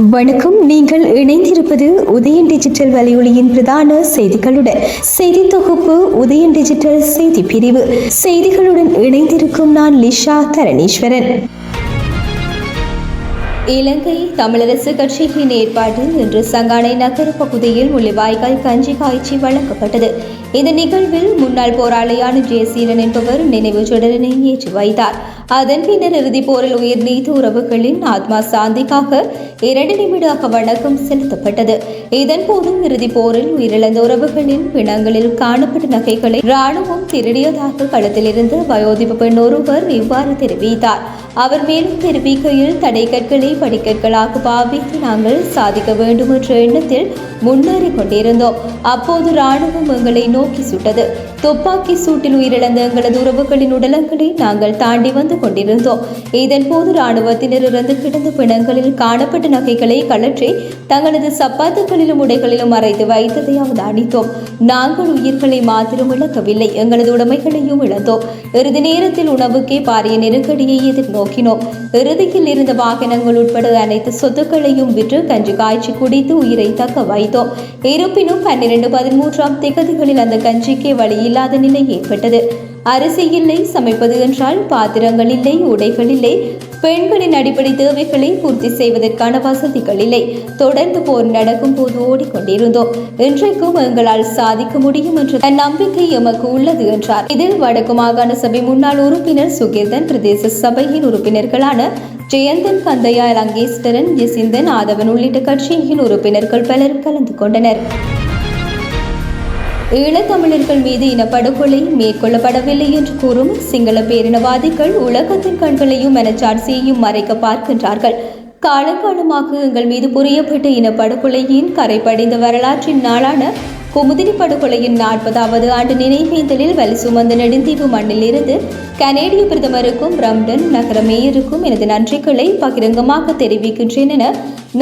வணக்கம். நீங்கள் இணைந்திருப்பது உதயன் டிஜிட்டல் வலையொலியின் பிரதான செய்திகளுடன். செய்தி தொகுப்பு உதயன் டிஜிட்டல் செய்தி பிரிவு. செய்திகளுடன் இணைந்திருக்கும் நான் லிஷா தரணீஸ்வரன். இலங்கை தமிழரசு கட்சியின் ஏற்பாட்டில் இன்று சங்கானை நகர பகுதியில் முள்ளிவாய்க்கால் கஞ்சி காய்ச்சி வழங்கப்பட்டது. இந்த நிகழ்வில் முன்னாள் போராளியான ஜெயசீலன் என்பவர் நினைவு சுடரினை ஏற்றி வைத்தார். அதன் பின்னர் இறுதிப் போரில் உயிர் நீத்த உறவுகளின் ஆத்மா சாந்திக்காக 2 நிமிட வணக்கம் செலுத்தப்பட்டது. இதன்போதும் இறுதிப் போரில் உயிரிழந்த உறவுகளின் பிணங்களில் காணப்பட்ட நகைகளை ராணுவம் திருடியதாக களத்திலிருந்து வயோதிப பெண் ஒருவர் இவ்வாறு தெரிவித்தார். அவர் மேலும் தெரிவிக்கையில், தடை கற்களை படிக்கற்களாக பாவித்து நாங்கள் சாதிக்க வேண்டும் என்ற எண்ணத்தில் முன்னேறி கொண்டிருந்தோம். அப்போது ராணுவம் எங்களை நோக்கி சுட்டது. துப்பாக்கி சூட்டில் உயிரிழந்த எங்களது உறவுகளின் உடலங்களை நாங்கள் தாண்டி வந்து கொண்டிருந்தோம். இதன்போது ராணுவத்தினர் இறந்து கிடந்த பிணங்களில் காணப்பட்ட நகைகளை கழற்றி தங்களது சப்பாத்துகளிலும் உடைகளிலும் மறைத்து வைத்ததை அவதானித்தோம். நாங்கள் உயிர்களை மாத்திரம் இழக்கவில்லை, எங்களது உடைமைகளையும் இழந்தோம். இறுதி நேரத்தில் உணவுக்கே பாரிய நெருக்கடியை எதிர்நோக்கினோம். இறுதியில் இருந்த வாகனங்கள் உட்பட அனைத்து சொத்துக்களையும் விற்று கஞ்சி காய்ச்சி குடித்து உயிரை தக்க வைத்தோம். இருப்பினும் 12-13ஆம் திகதிகளில் அந்த கஞ்சிக்கே வழி இல்லாத நிலை ஏற்பட்டது. அரிசி இல்லை, சமைப்பது என்றால் பாத்திரங்கள் இல்லை, உடைகள் இல்லை, பெண்களின் அடிப்படை தேவைகளை பூர்த்தி செய்வதற்கான வசதிகள் இல்லை. தொடர்ந்து போர் நடக்கும் போது ஓடிக்கொண்டிருந்தோம். இன்றைக்கும் எங்களால் சாதிக்க முடியும் என்ற நம்பிக்கை எமக்கு உள்ளது என்றார். இதில் வடக்கு மாகாண சபை முன்னாள் உறுப்பினர் சுகீர்தன், பிரதேச சபையின் உறுப்பினர்களான ஜெயந்தன், கந்தையா, லங்கேஸ்வரன், ஜெசிந்தன், ஆதவன் உள்ளிட்ட கட்சியின் உறுப்பினர்கள் பலர் கலந்து கொண்டனர். ஈழத்தமிழர்கள் மீது இனப்படுகொலை மேற்கொள்ளப்படவில்லை என்று கூறும் சிங்கள பேரினவாதிகள் உலகத்தின் கண்களையும் மனச்சாட்சியையும் மறைக்க பார்க்கின்றார்கள். காலங்காலமாக எங்கள் மீது புரியப்பட்ட இனப்படுகொலையின் கரைப்படைந்த வரலாற்றின் நாளான குமுதினி படுகொலையின் 40வது ஆண்டு நினைவேந்தலில் வலி சுமந்த நெடுந்தீவு மண்ணில் இருந்து கனேடிய பிரதமருக்கும் பிரம்டன் நகர மேயருக்கும் எனது நன்றிகளை பகிரங்கமாக தெரிவிக்கின்றேன் என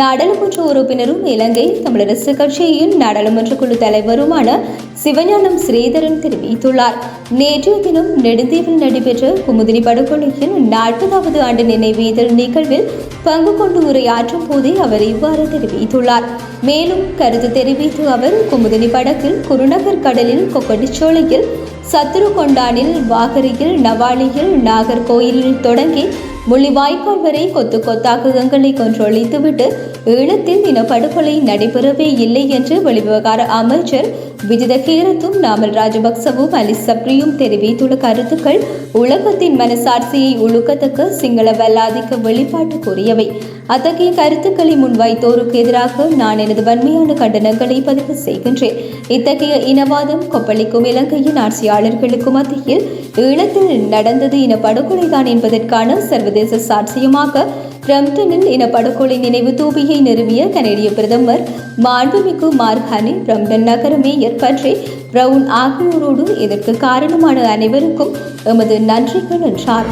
நாடாளுமன்ற உறுப்பினரும் இலங்கை தமிழரசு கட்சியின் நாடாளுமன்ற குழு தலைவருமான சிவஞானம் ஸ்ரீதரன் தெரிவித்துள்ளார். நேற்றைய தினம் நெடுந்தீவில் நடைபெற்ற குமுதினி படுகொலையின் 40வது ஆண்டு நினைவேந்தல் நிகழ்வில் பங்கு கொண்டு உரையாற்றும் போதே அவர் இவ்வாறு தெரிவித்துள்ளார். மேலும் கருத்து தெரிவித்து அவர், குமுதினி படகில் குருநகர் கடலில் கொக்கட்டிச்சோலையில் சத்துருகொண்டானில் வாகரியில் நவாலியில் நாகர்கோயிலில் தொடங்கி முள்ளிவாய்க்கால் வரை கொத்து கொத்தாக எங்களை கொன்றொழித்துவிட்டு ஈழத்தில் இனப்படுகொலை நடைபெறவே இல்லை என்று வெளிவிவகார அமைச்சர் விஜித கீரத்தும் நாமல் ராஜபக்சவும் அலி சப்ரியும் தெரிவித்துள்ள கருத்துக்கள் உலகத்தின் மனசாட்சியை உழுக்கத்தக்க சிங்கள வல்லாதிக்க வெளிப்பாட்டுக்குரியவை. அத்தகைய கருத்துக்களை முன்வைத்தோருக்கு எதிராக நான் எனது வன்மையான கண்டனங்களை பதிவு செய்கின்றேன். இத்தகைய இனவாதம் கொப்பளிக்கும் இலங்கையின் ஆட்சியாளர்களுக்கு மத்தியில் ஈழத்தில் நடந்தது இனப்படுகொலைதான் என்பதற்கான சர்வதேச சாட்சியமாக பிரம்டனில் இனப்படுகொலை நினைவு தூபியை நிறுவிய கனேடிய பிரதமர் மாண்புமிகு மார்கானி, பிரம்டன் நகர மேயர் பற்றி பிரவுன் ஆகியோரோடு இதற்கு காரணமான அனைவருக்கும் எமது நன்றிகள் என்றார்.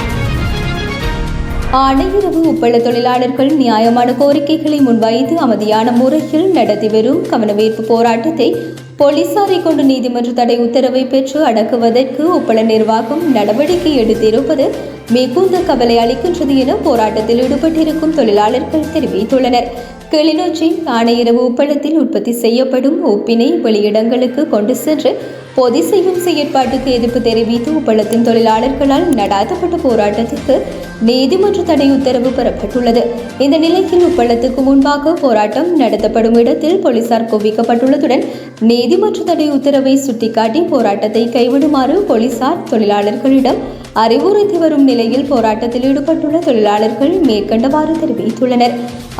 ஆணையிரவு உப்பள தொழிலாளர்கள் நியாயமான கோரிக்கைகளை முன்வைத்து அமைதியான முறையில் நடத்தி வரும் கவனவீர்ப்பு போராட்டத்தை போலீசாரை கொண்டு நீதிமன்ற தடை உத்தரவை பெற்று அடக்குவதற்கு உப்பள நிர்வாகம் நடவடிக்கை எடுத்திருப்பது மிகுந்த கவலை அளிக்கின்றது என போராட்டத்தில் ஈடுபட்டிருக்கும் தொழிலாளர்கள் தெரிவித்துள்ளனர். கிளிநொச்சி ஆணையிரவு உப்பளத்தில் உற்பத்தி செய்யப்படும் உப்பினை வெளியிடங்களுக்கு கொண்டு சென்று பொதி செய்யும் செயற்பாட்டுக்கு எதிர்ப்பு தெரிவித்து உப்பளத்தின் தொழிலாளர்களால் நடாத்தப்பட்ட போராட்டத்திற்கு நீதிமன்ற தடை உத்தரவு பெறப்பட்டுள்ளது. இந்த நிலையில் உப்பளத்துக்கு முன்பாக போராட்டம் நடத்தப்படும் இடத்தில் போலீசார் குவிக்கப்பட்டுள்ளதுடன் நீதிமன்ற தடை உத்தரவை சுட்டிக்காட்டி போராட்டத்தை கைவிடுமாறு போலீசார் தொழிலாளர்களிடம் அறிவுறுத்தி வரும் நிலையில் போராட்டத்தில் ஈடுபட்டுள்ள தொழிலாளர்கள் மேற்கண்டவாறு தெரிவித்துள்ளனர்.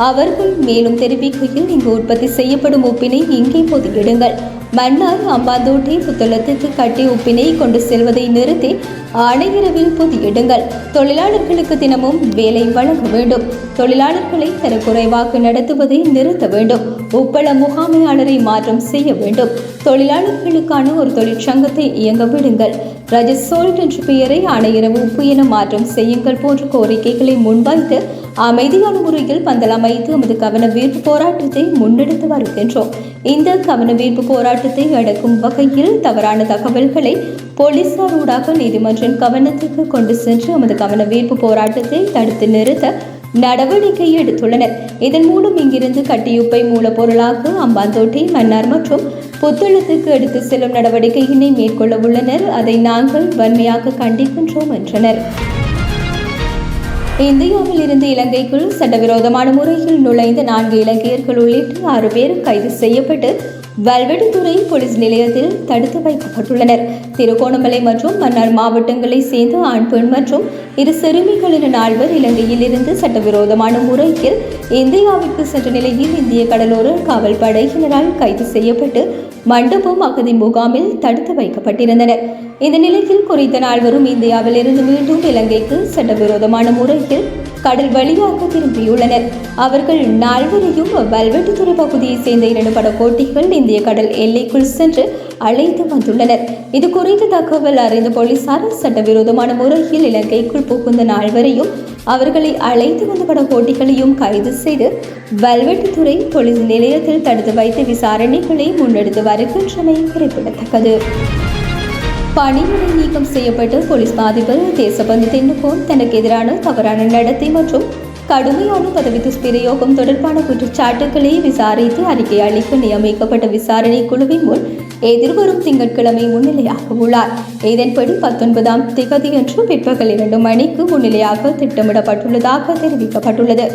அவர்கள் மேலும் தெரிவிக்கையில், இங்கு உற்பத்தி செய்யப்படும் உப்பினை இங்கே பொதியிடுங்கள். மன்னார் அம்பாந்தோட்டை புத்தளத்துக்கு கட்டி உப்பினை கொண்டு செல்வதை நிறுத்தி ஆணையிரவில் பொதியிடுங்கள். தொழிலாளர்களுக்கு தினமும் வேலை வழங்க வேண்டும். தொழிலாளர்களை தரக்குறைவாக நடத்துவதை நிறுத்த வேண்டும். உப்பள முகாமையாளரை மாற்றம் செய்ய வேண்டும். தொழிலாளர்களுக்கான ஒரு தொழிற்சங்கத்தை இயங்க விடுங்கள். ரஜசோல்ட் என்ற பெயரை ஆணையிரவு உப்பு என மாற்றம் செய்யுங்கள் போன்ற கோரிக்கைகளை முன்வைத்து அமைதியான முறையில் பந்தல் அமைத்து எமது கவனவீர்ப்பு போராட்டத்தை முன்னெடுத்து வருகின்றோம். இந்த கவனவீர்ப்பு போராட்டத்தை அடக்கும் வகையில் தவறான தகவல்களை போலீசார் ஊடாக நீதிமன்றின் கவனத்துக்கு கொண்டு சென்று எமது கவனவீர்ப்பு போராட்டத்தை தடுத்து நிறுத்த நடவடிக்கை எடுத்துள்ளனர். இதன் மூலம் இங்கிருந்து கட்டியுப்பை மூலப்பொருளாக அம்பாந்தோட்டை, மன்னார் மற்றும் புத்தளத்துக்கு எடுத்து செல்லும் நடவடிக்கையினை மேற்கொள்ள உள்ளனர். அதை நாங்கள் வன்மையாக கண்டிக்கின்றோம் என்றனர். இந்தியாவில் இருந்து இலங்கைக்குள் சட்டவிரோதமான முறையில் நுழைந்த 4 இலங்கையர்கள் உள்ளிட்ட 6 பேர் கைது செய்யப்பட்டு வல்வெட்டித்துறை போலீஸ் நிலையத்தில் தடுத்து வைக்கப்பட்டுள்ளனர். திருகோணமலை மற்றும் மன்னார் மாவட்டங்களை சேர்ந்த ஆண், பெண் மற்றும் 2 சிறுமிகள் என 4 இலங்கையில் இருந்து சட்டவிரோதமான முறையில் இந்தியாவிற்கு சென்ற நிலையில் இந்திய கடலோர காவல் படையினரால் கைது செய்யப்பட்டு மண்டபம் அகதி முகாமில் தடுத்து வைக்கப்பட்டிருந்தனர். இந்த நிலையில் குறித்த 4 இந்தியாவில் இருந்து மீண்டும் இலங்கைக்கு சட்டவிரோதமான முறையில் கடல் வழியாக திரும்பியுள்ளனர். அவர்கள் 4 வல்வெட்டித்துறை பகுதியை சேர்ந்த 2 படகோட்டிகள் இந்திய கடல் எல்லைக்குள் சென்று அழைத்து வந்துள்ளனர். இது குறித்த தகவல் அறிந்த போலீசார் சட்டவிரோதமான முறையில் இலங்கைக்குள் புகுந்த 4 அவர்களை அழைத்து வந்த படகோட்டிகளையும் கைது செய்து வல்வெட்டித்துறை போலீஸ் நிலையத்தில் தடுத்து வைத்து விசாரணைகளை முன்னெடுத்து வருகின்றமை குறிப்பிடத்தக்கது. பணியிடை நீக்கம் செய்யப்பட்ட போலீஸ் அதிபர் தேசபந்து தென்னகோன் தனக்கு எதிரான தவறான நடத்தை மற்றும் கடுமையான பதவி துஷ்பிரயோகம் தொடர்பான குற்றச்சாட்டுகளை விசாரித்து அறிக்கை அளிக்க நியமிக்கப்பட்ட விசாரணை குழுவின் முன் எதிர்வரும் திங்கட்கிழமை முன்னிலையாக உள்ளார். இதன்படி 19ஆம் தேதியன்று பிற்பகல் 2 மணிக்கு முன்னிலையாக திட்டமிடப்பட்டுள்ளதாக தெரிவிக்கப்பட்டுள்ளது.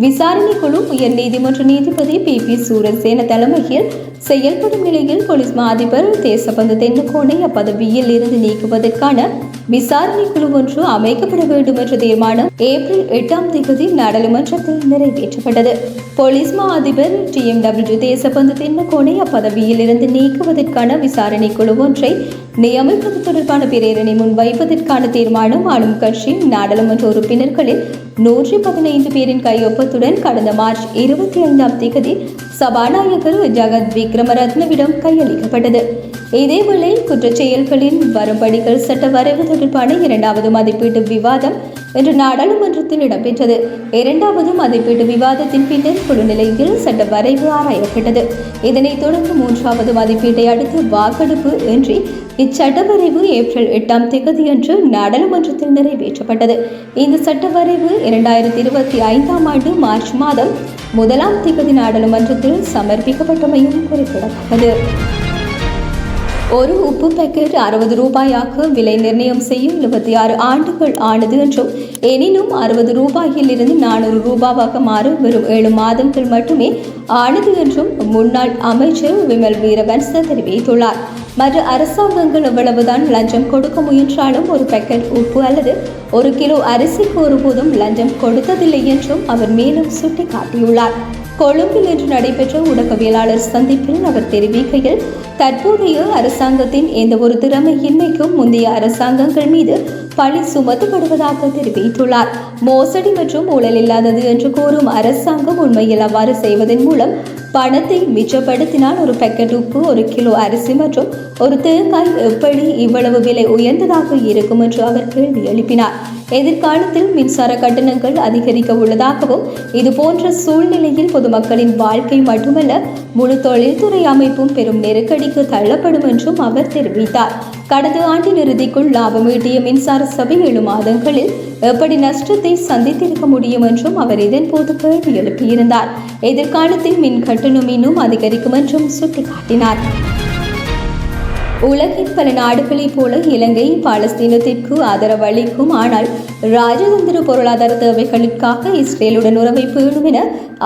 விசாரணை குழு உயர்நீதிமன்ற நீதிபதி பி சூரசேன தலைமையில் செயல்படும் நிலையில் போலீஸ் அதிபர் தேசபந்து தென்னகோனை அப்பதவியில் இருந்து நீக்குவதற்கான விசாரணை குழு ஒன்று அமைக்கப்பட வேண்டும் என்ற தீர்மானம் ஏப்ரல் 8ஆம் தேதி நாடாளுமன்றத்தில் நிறைவேற்றப்பட்டது. போலீஸ் அதிபர் TMW தேசபந்து தென்னகோனை அப்பதவியில் இருந்து நீக்குவதற்கான விசாரணை குழு ஒன்றை நியமிப்பது தொடர்பான பிரேரணை முன்வைப்பதற்கான தீர்மானம் ஆளும் கட்சியின் நாடாளுமன்ற உறுப்பினர்களில் 115 பேரின் கையொப்பத்துடன் கடந்த மார்ச் 25ஆம் தேதி சபாநாயகர் ஜகத் விக்ரமரத்னவிடம் கையளிக்கப்பட்டது. இதேவேளை குற்றச் செயல்களின் வரும்படிகள் சட்ட வரைவு தொடர்பான 2வது மதிப்பீட்டு விவாதம் இன்று நாடாளுமன்றத்தில் இடம்பெற்றது. 2வது மதிப்பீட்டு விவாதத்தின் பின்னர் குழு நிலையில் சட்ட வரைவு ஆராயப்பட்டது. இதனைத் தொடர்ந்து 3வது மதிப்பீட்டை அடுத்து வாக்கெடுப்பு இன்றி இச்சட்ட வரைவு ஏப்ரல் 8ஆம் தேதியன்று நாடாளுமன்றத்தில் நிறைவேற்றப்பட்டது. இந்த சட்ட வரைவு 2025ஆம் ஆண்டு மார்ச் மாதம் 1ஆம் தேதி நாடாளுமன்றத்தில் சமர்ப்பிக்கப்பட்டமையும் குறிப்பிடத்தக்கது. ஒரு உப்பு பேக்கெட் 60 ரூபாயாக விலை நிர்ணயம் செய்ய 76 ஆண்டுகள் ஆனது என்றும் எனினும் 60 ரூபாயில் இருந்து 400 ரூபாவாக மாற வெறும் 7 மாதங்கள் மட்டுமே ஆனது என்றும் முன்னாள் அமைச்சர் விமல் வீரவன்ச தெரிவித்துள்ளார். மற்ற அரசாங்கங்கள் எவ்வளவுதான் லஞ்சம் கொடுக்க முயன்றாலும் ஒரு பேக்கெட் உப்பு அல்லது 1 கிலோ அரிசிக்கு ஒருபோதும் லஞ்சம் கொடுத்ததில்லை என்றும் அவர் மேலும் சுட்டிக்காட்டியுள்ளார். கொழும்பில் இன்று நடைபெற்ற ஊடகவியலாளர் சந்திப்பில் அவர் தெரிவிக்கையில், தற்போதைய அரசாங்கத்தின் எந்த ஒரு திறமையின்மைக்கும் முந்தைய அரசாங்கங்கள் மீது பழி சுமத்தப்படுவதாக தெரிவித்துள்ளார். மோசடி மற்றும் ஊழல் இல்லாதது என்று கூறும் அரசாங்கம் உண்மையில் அவ்வாறு செய்வதன் மூலம் பணத்தை மிச்சப்படுத்தினால் ஒரு பேக்கெட் உப்பு, 1 கிலோ அரிசி மற்றும் ஒரு தேங்காய் எப்படி இவ்வளவு விலை உயர்ந்ததாக இருக்கும் என்று அவர் கேள்வி எழுப்பினார். எதிர்காலத்தில் மின்சார கட்டணங்கள் அதிகரிக்க உள்ளதாகவும் இதுபோன்ற சூழ்நிலையில் பொதுமக்களின் வாழ்க்கை மட்டுமல்ல முழு தொழில்துறை அமைப்பும் பெரும் நெருக்கடிக்கு தள்ளப்படும் என்றும் அவர் தெரிவித்தார். கடந்த ஆண்டின் இறுதிக்குள் லாபம் ஈட்டிய மின்சார சபை 7 மாதங்களில் எப்படி நஷ்டத்தை சந்தித்திருக்க முடியும் என்றும் அவர் இதன்போது கேள்வி எழுப்பியிருந்தார். எதிர்காலத்தில் மின் கட்டணம் இன்னும் அதிகரிக்கும் என்றும் சுட்டிக்காட்டினார். உலகின் பல நாடுகளைப் போல இலங்கை பாலஸ்தீனத்திற்கு ஆதரவு அளிக்கும், ஆனால் ராஜதந்திர பொருளாதார தேவைகளுக்காக இஸ்ரேலுடன் உறவை பேணும் என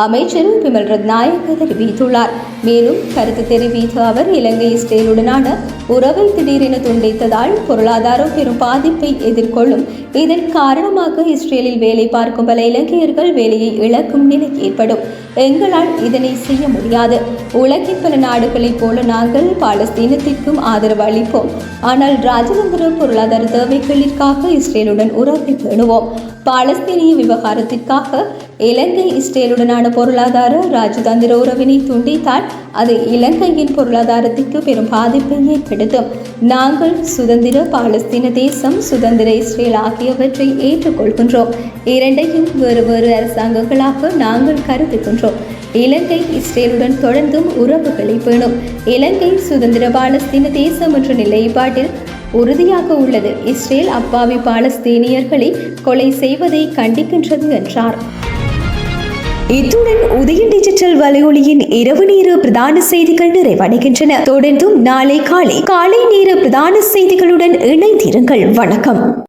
அமைச்சர் விமல் ரத்நாயக்க தெரிவித்துள்ளார். மேலும் கருத்து தெரிவித்த அவர், இலங்கை இஸ்ரேலுடனான உறவை திடீரென துண்டித்ததால் பொருளாதாரம் பெரும் பாதிப்பை எதிர்கொள்ளும். இதன் காரணமாக இஸ்ரேலில் வேலை பார்க்கும் பல இலங்கையர்கள் வேலையை இழக்கும் நிலை ஏற்படும். எங்களால் இதனை செய்ய முடியாது. உலகின் பல நாடுகளைப் போல நாங்கள் பாலஸ்தீனத்திற்கும் ஆதரவு அளிப்போம், ஆனால் ராஜதந்திர பொருளாதார தேவைகளுக்காக இஸ்ரேலுடன் உறவை பேணுவோம். பாலஸ்தீனிய விவகாரத்திற்காக இலங்கை இஸ்ரேலுடனான பொருளாதார ராஜதந்திர உறவினை துண்டித்தால் அது இலங்கையின் பொருளாதாரத்திற்கு பெரும் பாதிப்பை ஏற்படுத்தும். நாங்கள் சுதந்திர பாலஸ்தீன தேசம், சுதந்திர இஸ்ரேல் ஆகியவற்றை ஏற்றுக்கொள்கின்றோம். இரண்டையும் வேறு வேறு அரசாங்கங்களாக நாங்கள் கருதுகின்றோம். இலங்கை இஸ்ரேலுடன் தொடர்ந்தும் உறவுகளை பேணும். இலங்கை சுதந்திர பாலஸ்தீன தேசம் என்ற நிலைப்பாட்டில் உறுதியாக உள்ளது. இஸ்ரேல் அப்பாவி பாலஸ்தீனியர்களை கொலை செய்வதை கண்டிக்கின்றது என்றார். இத்துடன் உதயம் டிஜிட்டல் வலையொலியின் இரவு நேர பிரதான செய்திகள் நிறைவடைகின்றன. தொடர்ந்தும் நாளை காலை நேர பிரதான செய்திகளுடன் இணைந்திருங்கள். வணக்கம்.